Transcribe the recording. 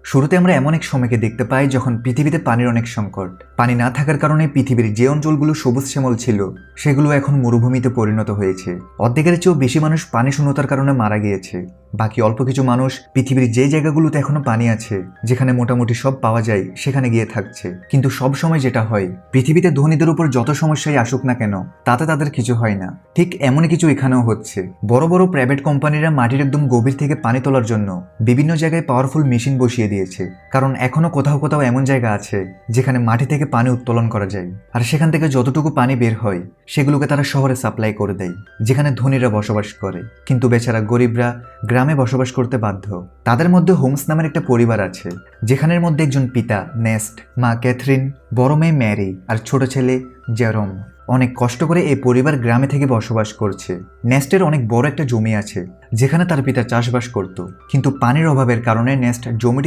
শুরুতে আমরা এমন এক সময়কে দেখতে পাই যখন পৃথিবীতে পানির অনেক সংকট। পানি না থাকার কারণে পৃথিবীর যে অঞ্চলগুলো সবুজ শ্যামল ছিল সেগুলো এখন মরুভূমিতে পরিণত হয়েছে। অর্ধেকের চেয়েও বেশি মানুষ পানি শূন্যতার কারণে মারা গিয়েছে। বাকি অল্প কিছু মানুষ পৃথিবীর যে জায়গাগুলোতে এখনো পানি আছে, যেখানে মোটামুটি সব পাওয়া যায়, সেখানে গিয়ে থাকছে। কিন্তু সব সময় যেটা হয়, পৃথিবীতে ধনীদের উপর যত সমস্যাই আসুক না কেন, তাতে তাদের কিছু হয় না। ঠিক এমনই কিছু এখানেও হচ্ছে। বড় বড় প্রাইভেট কোম্পানিরা মাটির একদম গভীর থেকে পানি তোলার জন্য বিভিন্ন জায়গায় পাওয়ারফুল মেশিন বসিয়ে দিয়েছে, কারণ এখনো কোথাও কোথাও এমন জায়গা আছে যেখানে মাটি থেকে পানি উত্তোলন করা যায়। আর সেখান থেকে যতটুকু পানি বের হয় সেগুলোকে তারা শহরে সাপ্লাই করে দেয়, যেখানে ধনীরা বসবাস করে। কিন্তু বেচারা গরিবরা গ্রামে বসবাস করতে বাধ্য। তাদের মধ্যে হোমস নামের একটা পরিবার আছে, যেখানের মধ্যে একজন পিতা নেস্ট, মা ক্যাথরিন, বড় মেয়ে ম্যারি আর ছোট ছেলে জেরম অনেক কষ্ট করে এই পরিবার গ্রামে থেকে বসবাস করছে। নেস্টের অনেক বড় একটা জমি আছে, যেখানে তার পিতা চাষবাস করত, কিন্তু পানির অভাবের কারণে নেস্ট জমিটি